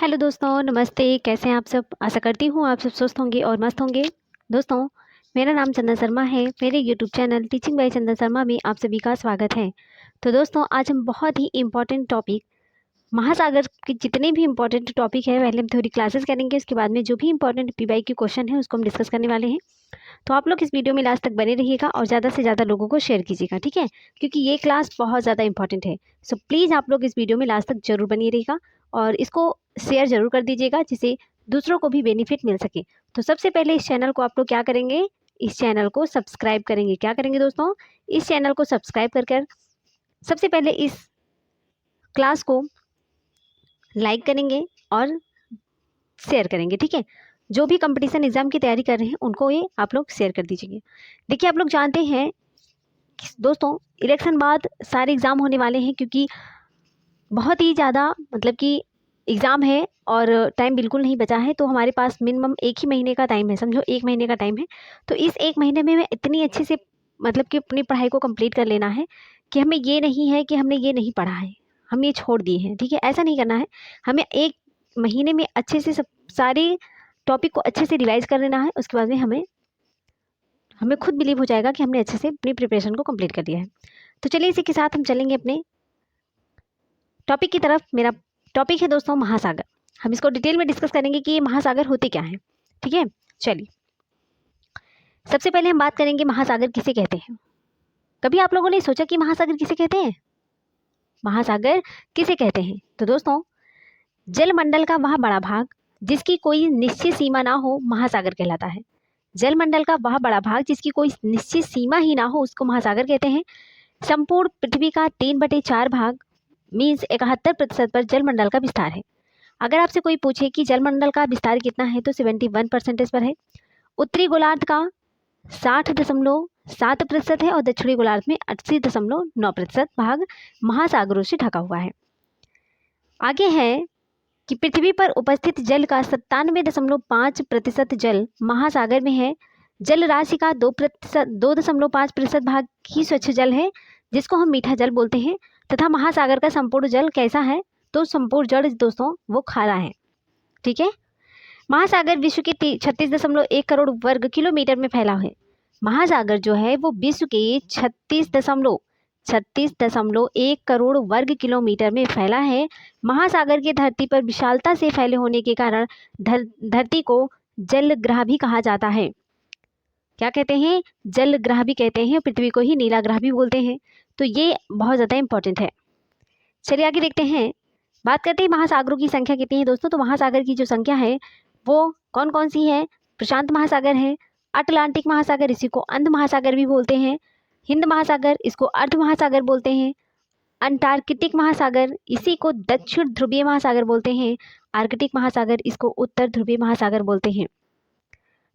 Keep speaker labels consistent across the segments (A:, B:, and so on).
A: Hello दोस्तों, नमस्ते। कैसे हैं आप सब? आशा करती हूँ आप सब स्वस्थ होंगे और मस्त होंगे। दोस्तों, मेरा नाम चंदन शर्मा है। मेरे यूट्यूब चैनल टीचिंग बाय चंदन शर्मा में आप सभी का स्वागत है। तो दोस्तों, आज हम बहुत ही इम्पोर्टेंट टॉपिक, महासागर के जितने भी इम्पोर्टेंट टॉपिक है, पहले हम थोड़ी क्लासेस करेंगे। उसके बाद में जो भी इम्पोर्टेंट पीवाईक्यू क्वेश्चन है उसको हम डिस्कस करने वाले हैं। तो आप लोग इस वीडियो में लास्ट तक बने रहिएगा और ज़्यादा से ज़्यादा लोगों को शेयर कीजिएगा, ठीक है? क्योंकि ये क्लास बहुत ज़्यादा इंपॉर्टेंट है। सो प्लीज़ आप लोग इस वीडियो में लास्ट तक जरूर बनी रहिएगा और इसको शेयर जरूर कर दीजिएगा, जिससे दूसरों को भी बेनिफिट मिल सके। तो सबसे पहले इस चैनल को आप लोग क्या करेंगे, इस चैनल को सब्सक्राइब करेंगे। क्या करेंगे दोस्तों? इस चैनल को सब्सक्राइब कर सबसे पहले इस क्लास को लाइक करेंगे और शेयर करेंगे, ठीक है? जो भी कंपटीशन एग्जाम की तैयारी कर रहे हैं उनको ये आप लोग शेयर कर दीजिए। देखिए, आप लोग जानते हैं कि दोस्तों, इलेक्शन बाद सारे एग्ज़ाम होने वाले हैं, क्योंकि बहुत ही ज़्यादा मतलब कि एग्ज़ाम है और टाइम बिल्कुल नहीं बचा है। तो हमारे पास मिनिमम 1 ही महीने का टाइम है, समझो 1 महीने का टाइम है। तो इस 1 महीने में हमें इतनी अच्छे से मतलब कि अपनी पढ़ाई को कंप्लीट कर लेना है कि हमें ये नहीं है कि हमने ये नहीं पढ़ा है, हम ये छोड़ दिए हैं, ठीक है? ऐसा नहीं करना है। हमें 1 महीने में अच्छे से सब सारे टॉपिक को अच्छे से रिवाइज़ कर लेना है। उसके बाद में हमें खुद बिलीव हो जाएगा कि हमने अच्छे से अपनी प्रिपरेशन को कंप्लीट कर लिया है। तो चलिए, इसी के साथ हम चलेंगे अपने टॉपिक की तरफ। मेरा टॉपिक है दोस्तों महासागर। हम इसको डिटेल में डिस्कस करेंगे कि ये महासागर होते क्या हैं, ठीक है? चलिए, सबसे पहले हम बात करेंगे महासागर किसे कहते हैं। कभी आप लोगों ने सोचा कि महासागर किसे कहते हैं? महासागर किसे कहते हैं? तो दोस्तों, जलमंडल का वह बड़ा भाग जिसकी कोई निश्चित सीमा ना हो, महासागर कहलाता है। जलमंडल का वह बड़ा भाग जिसकी कोई निश्चित सीमा ही ना हो, उसको महासागर कहते हैं। संपूर्ण पृथ्वी का 3/4 भाग मीन्स 71% पर जलमंडल का विस्तार है। अगर आपसे कोई पूछे कि जलमंडल का विस्तार कितना है, तो 71% पर है। उत्तरी गोलार्ध का 60.7% है और दक्षिणी गोलार्ध में 80.9% भाग महासागरों से ढका हुआ है। आगे है कि पृथ्वी पर उपस्थित जल का 97.5% जल महासागर में है। जल राशि का 2.5% भाग ही स्वच्छ जल है, जिसको हम मीठा जल बोलते हैं। तथा महासागर का संपूर्ण जल कैसा है? तो संपूर्ण जल दोस्तों वो खारा है, ठीक है? महासागर विश्व के 36.1 करोड़ वर्ग किलोमीटर में फैला है। महासागर जो है वो विश्व के 36.1 करोड़ वर्ग किलोमीटर में फैला है। महासागर की धरती पर विशालता से फैले होने के कारण धरती को जलग्रह भी कहा जाता है। क्या कहते हैं? जलग्रह भी कहते हैं। पृथ्वी को ही नीला ग्रह भी बोलते हैं। तो ये बहुत ज़्यादा इंपॉर्टेंट है। चलिए आगे देखते हैं। बात करते हैं महासागरों की संख्या कितनी है दोस्तों। तो महासागर की जो संख्या है वो कौन कौन सी है? प्रशांत महासागर है, अटलांटिक महासागर, इसी को अंध महासागर भी बोलते हैं, हिंद महासागर, इसको अर्ध महासागर बोलते हैं, अंटार्कटिक महासागर, इसी को दक्षिण ध्रुवीय महासागर बोलते हैं, आर्कटिक महासागर, इसको उत्तर ध्रुवीय महासागर बोलते हैं।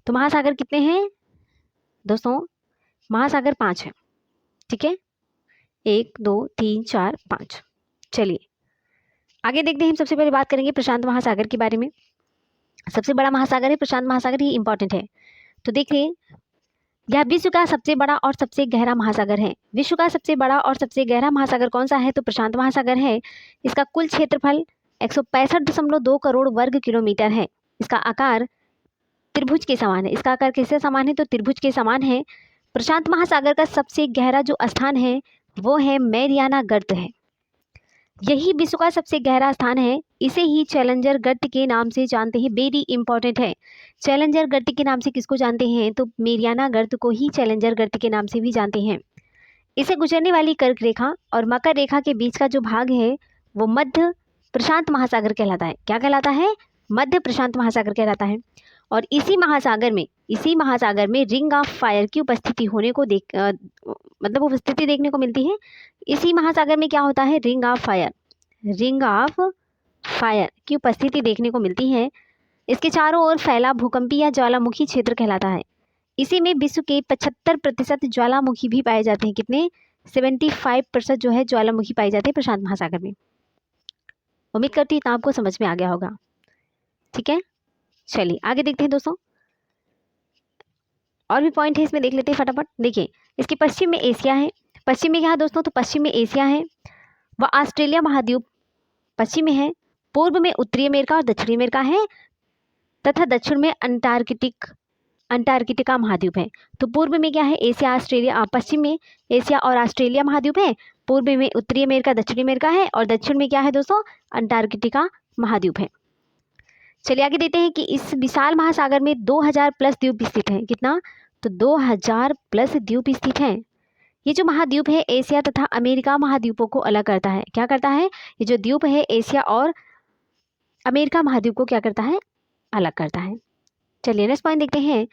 A: तो महासागर कितने हैं दोस्तों? महासागर 5 है, ठीक है? 1 2 3 4 5। चलिए आगे देखते हैं। हम सबसे पहले बात करेंगे प्रशांत महासागर के बारे में। सबसे बड़ा महासागर है प्रशांत महासागर, ही इंपॉर्टेंट है। तो देखिए, यह विश्व का सबसे बड़ा और सबसे गहरा महासागर है। विश्व का सबसे बड़ा और सबसे गहरा महासागर कौन सा है? तो प्रशांत महासागर है। इसका कुल क्षेत्रफल 165.2 करोड़ वर्ग किलोमीटर है। इसका आकार त्रिभुज के समान है। इसका आकार किसके समान है? तो त्रिभुज के समान है। प्रशांत महासागर का सबसे गहरा जो स्थान है वो है मैरियाना गर्त है। यही विश्व का सबसे गहरा स्थान है। इसे ही चैलेंजर गर्त के नाम से जानते हैं। वेरी इंपॉर्टेंट है। चैलेंजर गर्त के नाम से किसको जानते हैं? तो मेरियाना गर्त को ही चैलेंजर गर्त के नाम से भी जानते हैं। इसे गुजरने वाली कर्क रेखा और मकर रेखा के बीच का जो भाग है वो मध्य प्रशांत महासागर कहलाता है। क्या कहलाता है? मध्य प्रशांत महासागर कहलाता है। और इसी महासागर में रिंग ऑफ फायर की उपस्थिति होने को मतलब उपस्थिति देखने को मिलती है। इसी महासागर में क्या होता है? रिंग ऑफ फायर की उपस्थिति देखने को मिलती है। इसके चारों ओर फैला भूकंपीय या ज्वालामुखी क्षेत्र कहलाता है। इसी में विश्व के 75% ज्वालामुखी भी पाए जाते हैं। कितने? 75% जो है ज्वालामुखी पाए जाते हैं प्रशांत महासागर में। उम्मीद करती हूँ आपको समझ में आ गया होगा, ठीक है? चलिए आगे देखते हैं दोस्तों। और भी पॉइंट है इसमें, देख लेते हैं फटाफट। देखिए, इसके पश्चिम में एशिया है। पश्चिम में क्या है दोस्तों? तो पश्चिम में एशिया है। वह ऑस्ट्रेलिया महाद्वीप पश्चिम में है। पूर्व में उत्तरी अमेरिका और दक्षिणी अमेरिका है तथा दक्षिण में अंटार्कटिका महाद्वीप है। तो पूर्व में क्या है, एशिया ऑस्ट्रेलिया, पश्चिम में एशिया और ऑस्ट्रेलिया महाद्वीप है, पूर्व में उत्तरी अमेरिका दक्षिणी अमेरिका है और दक्षिण में क्या है दोस्तों, अंटार्कटिका महाद्वीप है। चलिए आगे देते हैं कि इस विशाल महासागर में 2000 प्लस द्वीप स्थित हैं। कितना, तो 2000 प्लस द्वीप स्थित हैं। ये जो महाद्वीप है एशिया तथा अमेरिका महाद्वीपों को अलग करता है। क्या करता है, ये जो द्वीप है एशिया और अमेरिका महाद्वीप को क्या करता है, अलग करता है। चलिए नेक्स्ट पॉइंट देखते हैं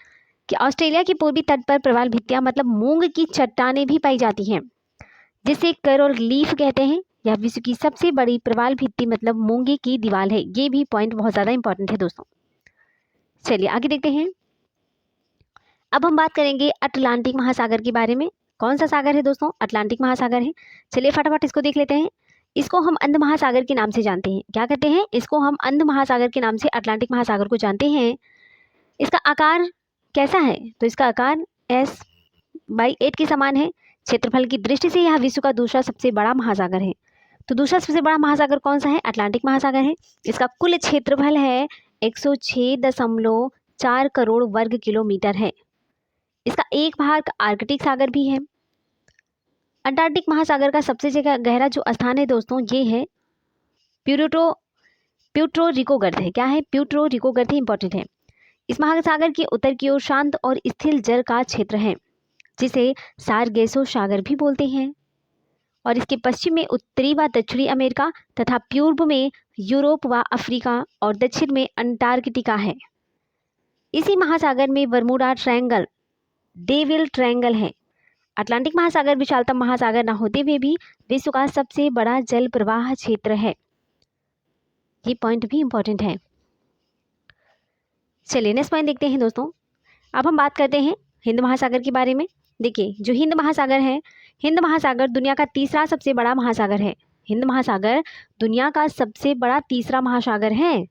A: कि ऑस्ट्रेलिया के पूर्वी तट पर प्रवाल भित्तियां मतलब मूंग की चट्टानें भी पाई जाती हैं, जिसे कोरल रीफ कहते हैं। यह विश्व की सबसे बड़ी प्रवाल भित्ति मतलब मूंगे की दीवार है। ये भी पॉइंट बहुत ज़्यादा इंपॉर्टेंट है दोस्तों। चलिए आगे देखते हैं। अब हम बात करेंगे अटलांटिक महासागर के बारे में। कौन सा सागर है दोस्तों, अटलांटिक महासागर है। चलिए फटाफट इसको देख लेते हैं। इसको हम अंध महासागर के नाम से जानते हैं। क्या कहते हैं, इसको हम अंध महासागर के नाम से अटलांटिक महासागर को जानते हैं। इसका आकार कैसा है, तो इसका आकार S/8 के समान है। क्षेत्रफल की दृष्टि से यह विश्व का दूसरा सबसे बड़ा महासागर है। तो दूसरा सबसे बड़ा महासागर कौन सा है, अटलांटिक महासागर है। इसका कुल क्षेत्रफल है 106.4 करोड़ वर्ग किलोमीटर है। इसका एक भाग आर्कटिक सागर भी है। अंटार्कटिक महासागर का सबसे गहरा जो स्थान है दोस्तों, ये है प्यूर्टो रिको गर्त है। क्या है, प्यूर्टो रिको गर्त इंपॉर्टेंट है। इस महासागर के उत्तर की ओर शांत और स्थिर जल का क्षेत्र है, जिसे सारगेसो सागर भी बोलते हैं। और इसके पश्चिम में उत्तरी व दक्षिणी अमेरिका तथा पूर्व में यूरोप व अफ्रीका और दक्षिण में अंटार्कटिका है। इसी महासागर में बरमूडा ट्रायंगल, डेविल ट्रायंगल है। अटलांटिक महासागर विशालतम महासागर न होते हुए भी विश्व का सबसे बड़ा जल प्रवाह क्षेत्र है। ये पॉइंट भी इंपॉर्टेंट है। चलिए नेक्स्ट पॉइंट देखते हैं दोस्तों। अब हम बात करते हैं हिंद महासागर के बारे में। देखिए जो हिंद महासागर है, हिंद महासागर दुनिया का तीसरा सबसे बड़ा महासागर है। हिंद महासागर दुनिया का सबसे बड़ा तीसरा महासागर है,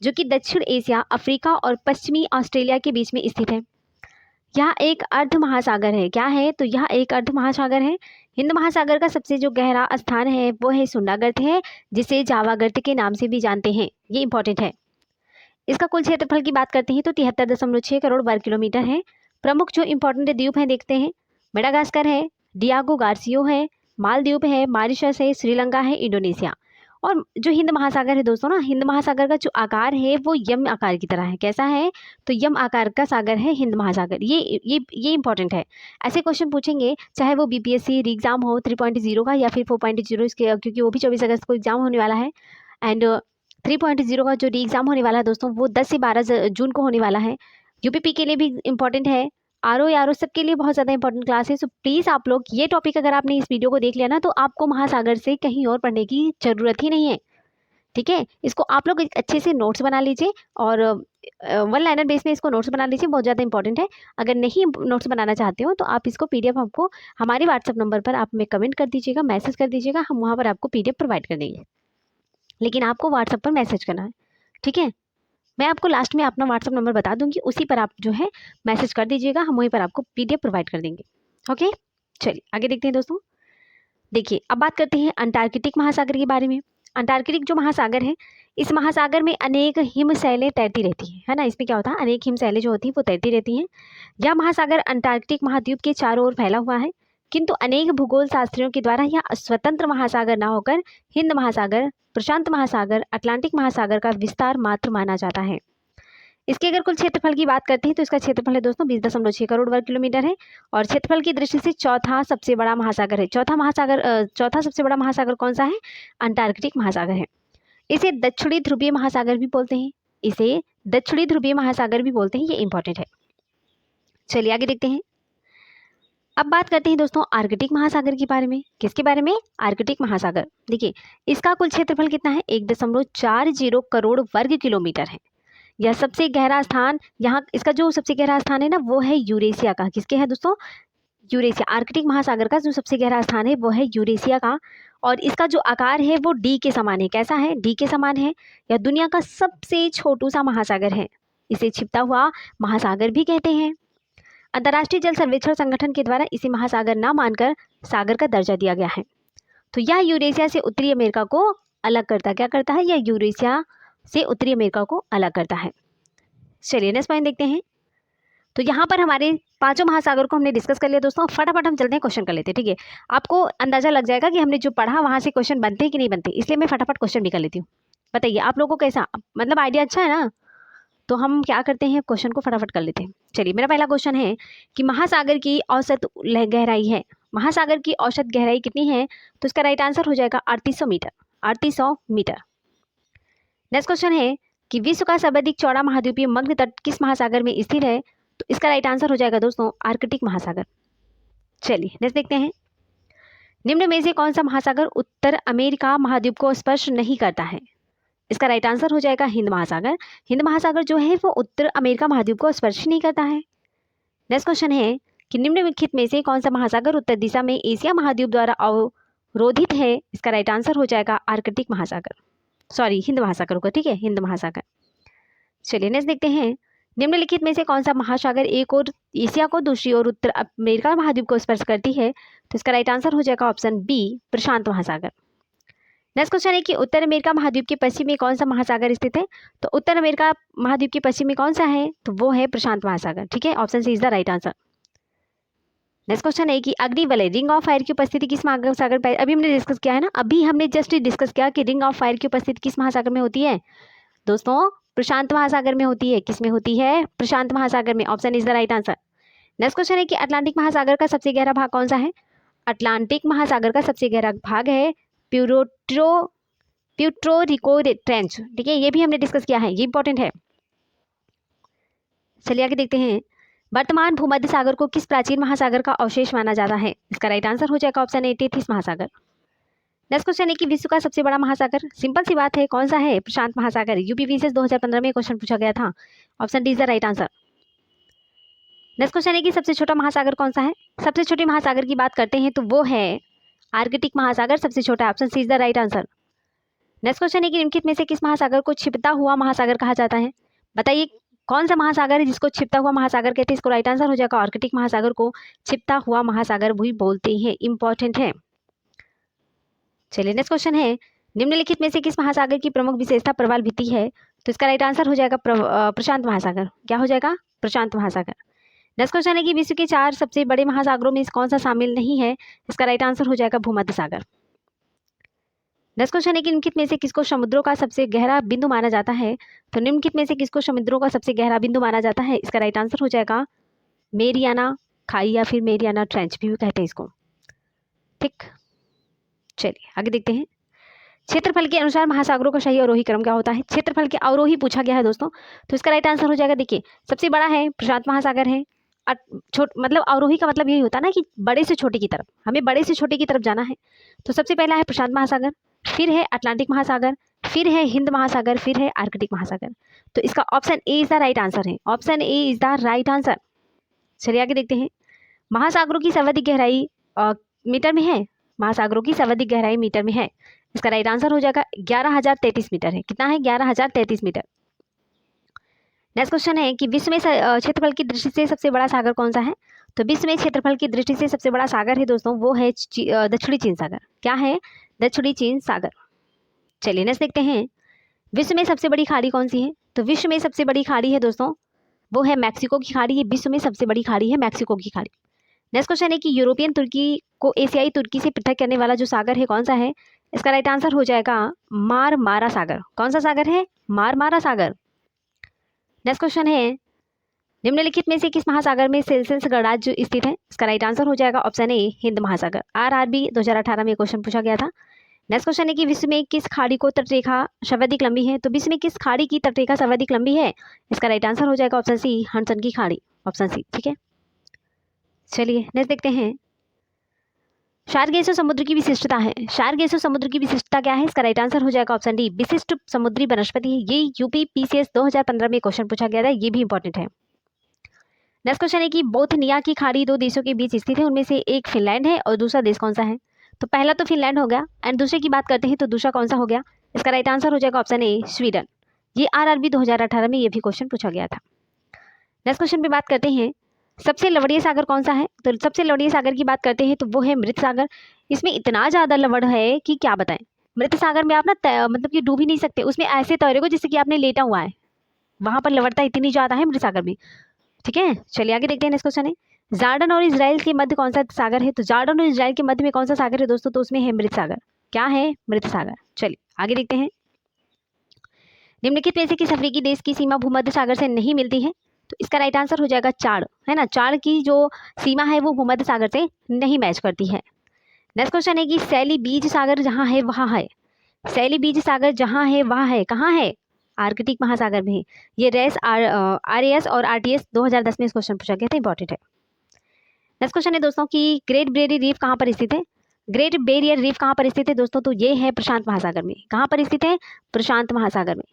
A: जो कि दक्षिण एशिया, अफ्रीका और पश्चिमी ऑस्ट्रेलिया के बीच में स्थित है। यह एक अर्ध महासागर है। क्या है, तो यह एक अर्ध महासागर है। हिंद महासागर का सबसे जो गहरा स्थान है वो है सुंडा गर्त है, जिसे जावा गर्त के नाम से भी जानते हैं। ये इंपॉर्टेंट है। इसका कुल क्षेत्रफल की बात करते हैं तो 73.6 करोड़ वर्ग किलोमीटर है। प्रमुख जो इंपॉर्टेंट द्वीप हैं देखते हैं। मेडागास्कर है, डियागो गार्सियो है, मालदीव है, मॉरिशस है, श्रीलंका है, इंडोनेशिया। और जो हिंद महासागर है दोस्तों ना, हिंद महासागर का जो आकार है वो यम आकार की तरह है। कैसा है, तो यम आकार का सागर है हिंद महासागर। ये इंपॉर्टेंट है। ऐसे क्वेश्चन पूछेंगे, चाहे वो बीपीएससी एग्जाम हो 3.0 का या फिर 4.0, इसके क्योंकि वो भी 24 अगस्त को एग्जाम होने वाला है। एंड 3.0 का जो री एग्ज़ाम होने वाला है दोस्तों, वो 10 से 12 जून को होने वाला है। यूपीपी के लिए भी इंपॉर्टेंट है, आरओ सबके लिए बहुत ज़्यादा इंपॉर्टेंट क्लास है। सो प्लीज़ आप लोग ये टॉपिक अगर आपने इस वीडियो को देख लिया ना, तो आपको महासागर से कहीं और पढ़ने की ज़रूरत ही नहीं है। ठीक है, इसको आप लोग एक अच्छे से नोट्स बना लीजिए और वन लाइनर बेस में इसको नोट्स बना लीजिए, बहुत ज़्यादा इंपॉर्टेंट है। अगर नहीं नोट्स बनाना चाहते हो तो आप इसको पीडीएफ हमको हमारे व्हाट्सअप नंबर पर आप में कमेंट कर दीजिएगा, मैसेज कर दीजिएगा, हम वहाँ पर आपको पीडीएफ प्रोवाइड कर देंगे। लेकिन आपको व्हाट्सएप पर मैसेज करना है। ठीक है, मैं आपको लास्ट में अपना व्हाट्सएप नंबर बता दूंगी, उसी पर आप जो है मैसेज कर दीजिएगा, हम वहीं पर आपको पीडीएफ प्रोवाइड कर देंगे। ओके, चलिए आगे देखते हैं दोस्तों। देखिए अब बात करते हैं अंटार्कटिक महासागर के बारे में। अंटार्कटिक जो महासागर है, इस महासागर में अनेक हिमशैलें तैरती रहती हैं, है ना। इसमें क्या होता है, अनेक हिमशैलें जो होती हैं वो तैरती रहती हैं। यह महासागर अंटार्कटिक महाद्वीप के चारों ओर फैला हुआ है, किंतु अनेक भूगोल शास्त्रियों के द्वारा यह स्वतंत्र महासागर न होकर हिंद महासागर, प्रशांत महासागर, अटलांटिक महासागर का विस्तार मात्र माना जाता है। इसके अगर कुल क्षेत्रफल की बात करते हैं तो इसका क्षेत्रफल है दोस्तों 20.6 करोड़ वर्ग किलोमीटर है और क्षेत्रफल की दृष्टि से चौथा सबसे बड़ा महासागर है। चौथा सबसे बड़ा महासागर कौन सा है, अंटार्कटिक महासागर है। इसे दक्षिणी ध्रुवीय महासागर भी बोलते हैं, इसे दक्षिणी ध्रुवीय महासागर भी बोलते हैं। ये इंपॉर्टेंट है। चलिए आगे देखते हैं। अब बात करते हैं दोस्तों आर्कटिक महासागर के बारे में। किसके बारे में, आर्कटिक महासागर। देखिए इसका कुल क्षेत्रफल कितना है, 1.40 करोड़ वर्ग किलोमीटर है। यह सबसे गहरा स्थान, यहाँ इसका जो सबसे गहरा स्थान है ना वो है यूरेशिया का। किसके है दोस्तों, यूरेशिया। आर्कटिक महासागर का जो सबसे गहरा स्थान है वो है यूरेशिया का और इसका जो आकार है वो डी के समान है। कैसा है, डी के समान है। यह दुनिया का सबसे छोटू सा महासागर है, इसे छिपता हुआ महासागर भी कहते हैं। अंतर्राष्ट्रीय जल सर्वेक्षण संगठन के द्वारा इसे महासागर ना मानकर सागर का दर्जा दिया गया है। तो यह यूरेशिया से उत्तरी अमेरिका को अलग करता है, क्या करता है, या यूरेशिया से उत्तरी अमेरिका को अलग करता है। चलिए नेक्स्ट पॉइंट देखते हैं। तो यहाँ पर हमारे पांचों महासागर को हमने डिस्कस कर लिया दोस्तों। फटाफट हम चलते हैं क्वेश्चन कर लेते हैं, ठीक है। आपको अंदाजा लग जाएगा कि हमने जो पढ़ा वहाँ से क्वेश्चन बनते हैं कि नहीं बनते, इसलिए मैं फटाफट क्वेश्चन भी कर लेती हूँ। बताइए आप लोगों को कैसा, मतलब आइडिया अच्छा है ना। तो हम क्या करते हैं, क्वेश्चन को फटाफट कर लेते हैं। चलिए मेरा पहला क्वेश्चन है कि महासागर की औसत गहराई है, महासागर की औसत गहराई कितनी है, तो इसका राइट आंसर हो जाएगा 3800 मीटर, 3800 मीटर। नेक्स्ट क्वेश्चन है कि विश्व का सर्वाधिक चौड़ा महाद्वीपीय मग्न तट किस महासागर में स्थित है, तो इसका राइट आंसर हो जाएगा दोस्तों आर्कटिक महासागर। चलिए नेक्स्ट देखते हैं। निम्न में से कौन सा महासागर उत्तर अमेरिका महाद्वीप को स्पर्श नहीं करता है, इसका राइट आंसर हो जाएगा हिंद महासागर। हिंद महासागर जो है वो उत्तर अमेरिका महाद्वीप को स्पर्श नहीं करता है। नेक्स्ट क्वेश्चन है कि निम्नलिखित में से कौन सा महासागर उत्तर दिशा में एशिया महाद्वीप द्वारा अवरोधित है, इसका राइट आंसर हो जाएगा आर्कटिक महासागर, सॉरी हिंद महासागर होगा, ठीक है, हिंद महासागर। चलिए नेक्स्ट देखते हैं। निम्नलिखित में से कौन सा महासागर एक और एशिया को, दूसरी ओर उत्तर अमेरिका महाद्वीप को स्पर्श करती है, तो इसका राइट आंसर हो जाएगा ऑप्शन बी प्रशांत महासागर। नेक्स्ट क्वेश्चन है कि उत्तर अमेरिका महाद्वीप के पश्चिम में कौन सा महासागर स्थित है, तो उत्तर अमेरिका महाद्वीप के पश्चिम में कौन सा है, तो वो है प्रशांत महासागर, ठीक है, option C is the right answer. Next question है कि अग्निवलय रिंग ऑफ फायर की उपस्थिति किस महासागर पर, अभी हमने डिस्कस किया है ना, अभी हमने जस्ट डिस्कस किया कि रिंग ऑफ फायर की उपस्थिति किस महासागर में होती है दोस्तों, प्रशांत महासागर में होती है। किस में होती है, प्रशांत महासागर में, option is the right answer. Next question है कि अटलांटिक महासागर का सबसे गहरा भाग कौन सा है, अटलांटिक महासागर का सबसे गहरा भाग है प्यूर्टो रिको ट्रेंच, ठीक है, ये भी हमने डिस्कस किया है, ये इंपॉर्टेंट है। चलिए आगे देखते हैं। वर्तमान भूमध्य सागर को किस प्राचीन महासागर का अवशेष माना जाता है, इसका राइट आंसर हो जाएगा ऑप्शन ए टेथिस महासागर। नेक्स्ट क्वेश्चन है कि विश्व का सबसे बड़ा महासागर, सिंपल सी बात है, कौन सा है, प्रशांत महासागर। यूपीवीसीएस 2015 में क्वेश्चन पूछा गया था, option D is the right answer. Next question है कि सबसे छोटा महासागर कौन सा है, सबसे छोटे महासागर की बात करते हैं तो वो है आर्कटिक महासागर, सबसे छोटा, option C is the right answer. Next question है कि निम्नलिखित में से किस महासागर को छिपता हुआ महासागर कहा जाता है, बताइए कौन सा महासागर है जिसको छिपता हुआ महासागर कहते हैं, इसको राइट आंसर हो जाएगा आर्कटिक महासागर को छिपता हुआ महासागर भी बोलते हैं, इंपॉर्टेंट है। चलिए नेक्स्ट क्वेश्चन है। निम्नलिखित में से किस महासागर की प्रमुख विशेषता प्रवाल भित्ति है, तो इसका राइट आंसर हो जाएगा प्रशांत महासागर, क्या हो जाएगा, प्रशांत महासागर। नेक्स्ट क्वेश्चन है कि विश्व के 4 सबसे बड़े महासागरों में कौन सा शामिल नहीं है, इसका राइट आंसर हो जाएगा भूमध्य सागर। नेक्स्ट क्वेश्चन है कि निम्नलिखित में से किसको समुद्रों का सबसे गहरा बिंदु माना जाता है, तो निम्नलिखित में से किसको समुद्रों का सबसे गहरा बिंदु माना जाता है, इसका राइट आंसर हो जाएगा मेरियाना खाई या फिर मेरियाना ट्रेंच भी कहते हैं इसको, ठीक। चलिए आगे देखते हैं। क्षेत्रफल के अनुसार महासागरों का सही अवरोही क्रम क्या होता है, क्षेत्रफल के अवरोही पूछा गया है दोस्तों, तो इसका राइट आंसर हो जाएगा, देखिए सबसे बड़ा है प्रशांत महासागर है, मतलब अवरोही का मतलब यही होता है ना कि बड़े से छोटे की तरफ, हमें बड़े से छोटे की तरफ जाना है, तो सबसे पहला है प्रशांत महासागर, फिर है अटलांटिक महासागर, फिर है हिंद महासागर, फिर है आर्कटिक महासागर, तो इसका option A is the right answer है, option A is the right answer. चलिए आगे देखते हैं। महासागरों की सर्वाधिक गहराई मीटर में है, महासागरों की सर्वाधिक गहराई मीटर में है, इसका राइट आंसर हो जाएगा 11,033 मीटर है, कितना है, 11,033 मीटर। नेक्स्ट क्वेश्चन है कि विश्व में क्षेत्रफल की दृष्टि से सबसे बड़ा सागर कौन सा है, तो विश्व में क्षेत्रफल की दृष्टि से सबसे बड़ा सागर है दोस्तों, वो है दक्षिणी चीन सागर, क्या है, दक्षिणी चीन सागर। चलिए नेक्स्ट देखते हैं। विश्व में सबसे बड़ी खाड़ी कौन सी है, तो विश्व में सबसे बड़ी खाड़ी है दोस्तों, वो है मैक्सिको की खाड़ी, ये विश्व में सबसे बड़ी खाड़ी है मैक्सिको की खाड़ी। नेक्स्ट क्वेश्चन है कि यूरोपियन तुर्की को एशियाई तुर्की से पृथक करने वाला जो सागर है कौन सा है, इसका राइट आंसर हो जाएगा मारमारा सागर, कौन सा सागर है, मारमारा सागर। नेक्स्ट क्वेश्चन है। निम्नलिखित में से किस महासागर में सेल्सियस गणराज्य स्थित है, इसका राइट आंसर हो जाएगा ऑप्शन ए हिंद महासागर, आरआरबी 2018 में क्वेश्चन पूछा गया था। नेक्स्ट क्वेश्चन है कि विश्व में किस खाड़ी को तटरेखा सर्वाधिक लंबी है, तो विश्व में किस खाड़ी की तटरेखा सर्वाधिक लंबी है, इसका राइट आंसर हो जाएगा ऑप्शन सी हडसन की खाड़ी, ऑप्शन सी, ठीक है। चलिए नेक्स्ट देखते हैं। शारगेसो समुद्र की विशिष्टता है, शारगेसो समुद्र की विशिष्टता क्या है, इसका राइट आंसर हो जाएगा ऑप्शन डी विशिष्ट समुद्री वनस्पति है, ये यूपीपीसीएस 2015 में क्वेश्चन पूछा गया था, ये भी इंपॉर्टेंट है। नेक्स्ट क्वेश्चन है कि बोथनिया की खाड़ी 2 देशों के बीच स्थित है, उनमें से एक फिनलैंड है और दूसरा देश कौन सा है, तो पहला तो फिनलैंड हो गया एंड दूसरे की बात करते हैं तो दूसरा कौन सा हो गया, इसका राइट आंसर हो जाएगा ऑप्शन ए स्वीडन, ये आरआरबी 2018 में ये भी क्वेश्चन पूछा गया था। नेक्स्ट क्वेश्चन पे बात करते हैं। सबसे लवणीय सागर कौन सा है, तो सबसे लवणीय सागर की बात करते हैं तो वो है मृत सागर, इसमें इतना ज़्यादा लवण है कि क्या बताएं, मृत सागर में आप ना मतलब कि डूब ही नहीं सकते, उसमें ऐसे तैरोगे जैसे कि आपने लेटा हुआ है, वहां पर लवणता इतनी ज्यादा है मृत सागर में। ठीक है, चलिए आगे देखते हैं। नेक्स्ट क्वेश्चन है, जॉर्डन और इजराइल के मध्य कौन सा सागर है? तो जॉर्डन और इजराइल के मध्य में कौन सा सागर है दोस्तों? तो उसमें है मृत सागर। क्या है? मृत सागर। चलिए आगे देखते हैं। निम्नलिखित में से किस अफ्रीकी देश की सीमा भूमध्य सागर से नहीं मिलती है? तो इसका राइट आंसर हो जाएगा चाड, है ना। चाड की जो सीमा है वो भूमध्य सागर से नहीं मैच करती है। नेक्स्ट क्वेश्चन है कि सैली बीज सागर जहाँ है वहाँ है। सैली बीज सागर जहाँ है वहाँ है, कहाँ है? आर्कटिक महासागर में है। ये रेस RAS और RTS 2010 में इस क्वेश्चन पूछा गया था, इंपॉर्टेंट है। नेक्स्ट क्वेश्चन है दोस्तों कि ग्रेट बैरियर रीफ कहाँ पर स्थित है? ग्रेट बैरियर रीफ कहाँ पर स्थित है दोस्तों? तो ये है प्रशांत महासागर में। कहाँ पर स्थित है? प्रशांत महासागर में।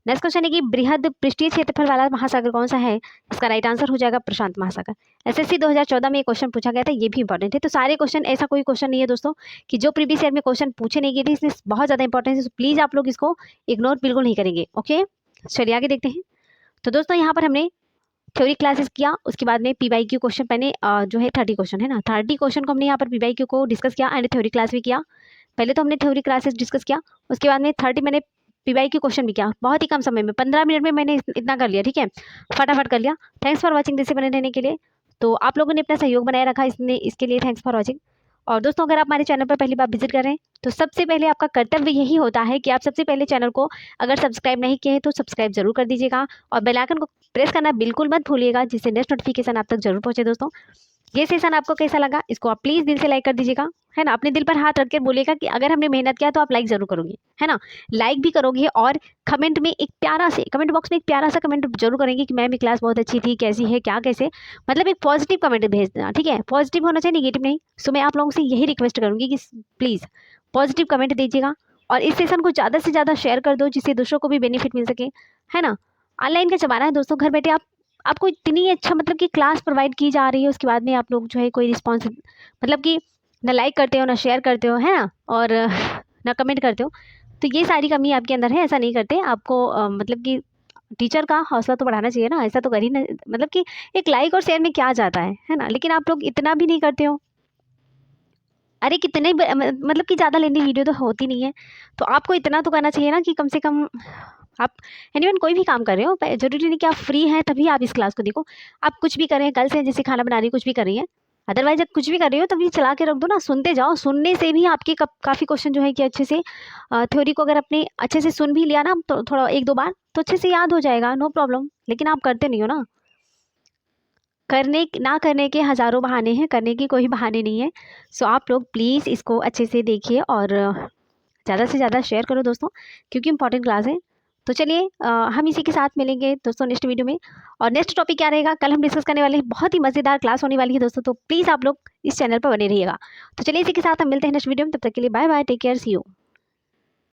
A: नेक्स्ट क्वेश्चन है कि बृहद पृष्ठीय क्षेत्रफल वाला महासागर कौन सा है? इसका राइट आंसर हो जाएगा प्रशांत महासागर। SSC 2014 में एक क्वेश्चन पूछा गया था, ये भी इंपॉर्टेंट है। तो सारे क्वेश्चन, ऐसा कोई क्वेश्चन नहीं है दोस्तों कि जो प्रीवियस ईयर में क्वेश्चन पूछे नहीं गए थे, इसलिए बहुत ज्यादा इंपॉर्टेंट है। तो प्लीज आप लोग इसको इग्नोर बिल्कुल नहीं करेंगे। ओके, चलिए आगे देखते हैं। तो दोस्तों यहाँ पर हमने थ्योरी क्लासेस किया, उसके बाद में PYQ क्वेश्चन पहले जो है 30 क्वेश्चन है ना, 30 क्वेश्चन को हमने यहाँ पर PYQ को डिस्कस किया एंड थ्योरी क्लास भी किया। पहले तो हमने थ्योरी क्लासेस डिस्कस किया, उसके बाद में 30 मैंने PYQ क्वेश्चन भी किया। बहुत ही कम समय में 15 मिनट में मैंने इतना कर लिया। ठीक है, फटाफट कर लिया। थैंक्स फॉर वॉचिंग, जैसे बने रहने के लिए। तो आप लोगों ने अपना सहयोग बनाए रखा इसके लिए थैंक्स फॉर वॉचिंग। और दोस्तों अगर आप हमारे चैनल पर पहली बार विजिट कर रहे हैं तो सबसे पहले आपका कर्तव्य यही होता है कि आप सबसे पहले चैनल को अगर सब्सक्राइब नहीं किए हैं तो सब्सक्राइब जरूर कर दीजिएगा और बेल आइकन को प्रेस करना बिल्कुल मत भूलिएगा, जिससे नेक्स्ट नोटिफिकेशन आप तक जरूर पहुंचे। दोस्तों ये सेशन आपको कैसा लगा, इसको आप प्लीज दिल से लाइक कर दीजिएगा, है ना। अपने दिल पर हाथ रख कर बोलिएगा कि अगर हमने मेहनत किया तो आप लाइक जरूर करोगे, है ना। लाइक भी करोगे और कमेंट में एक प्यारा से, कमेंट बॉक्स में एक प्यारा सा कमेंट जरूर करेंगे कि मैम ये क्लास बहुत अच्छी थी, कैसी है, क्या कैसे, मतलब एक पॉजिटिव कमेंट भेज देना। ठीक है, पॉजिटिव होना चाहिए, निगेटिव नहीं। सो मैं आप लोगों से यही रिक्वेस्ट करूंगी कि प्लीज पॉजिटिव कमेंट दीजिएगा और इस सेशन को ज़्यादा से ज़्यादा शेयर कर दो, जिससे दूसरों को भी बेनिफिट मिल सके, है ना। ऑनलाइन का जमाना है दोस्तों, घर बैठे आपको इतनी अच्छा मतलब कि क्लास प्रोवाइड की जा रही है, उसके बाद में आप लोग जो है कोई रिस्पॉन्स मतलब कि ना लाइक करते हो, ना शेयर करते हो, है ना, और ना कमेंट करते हो। तो ये सारी कमी आपके अंदर है, ऐसा नहीं करते आपको। मतलब कि टीचर का हौसला तो बढ़ाना चाहिए ना, ऐसा तो कर ही ना, मतलब कि एक लाइक और शेयर में क्या जाता है ना। लेकिन आप लोग इतना भी नहीं करते हो। अरे कितने मतलब कि ज़्यादा लेंदी वीडियो तो होती नहीं है, तो आपको इतना तो करना चाहिए ना कि कम से कम आप एनीवन कोई भी काम कर रहे हो, जरूरी नहीं कि आप फ्री हैं तभी आप इस क्लास को देखो। आप कुछ भी करें, कल से जैसे खाना बना रही, कुछ भी कर रही है, अदरवाइज जब कुछ भी कर रही हो तभी चला के रख दो ना, सुनते जाओ। सुनने से भी आपके काफ़ी क्वेश्चन जो है कि अच्छे से थ्योरी को अगर अपने अच्छे से सुन भी लिया ना तो थोड़ा 1-2 बार तो अच्छे से याद हो जाएगा, नो प्रॉब्लम। लेकिन आप करते नहीं हो ना। करने ना करने के हज़ारों बहाने हैं, करने की कोई बहाने नहीं है। सो आप लोग प्लीज़ इसको अच्छे से देखिए और ज़्यादा से ज़्यादा शेयर करो दोस्तों, क्योंकि इंपॉर्टेंट क्लास है। तो चलिए हम इसी के साथ मिलेंगे दोस्तों नेक्स्ट वीडियो में। और नेक्स्ट टॉपिक क्या रहेगा कल हम डिस्कस करने वाले हैं, बहुत ही मज़ेदार क्लास होने वाली है दोस्तों। तो प्लीज़ आप लोग इस चैनल पर बने रहिएगा। तो चलिए इसी के साथ हम मिलते हैं नेक्स्ट वीडियो में, तब तक के लिए bye bye, take care, see you.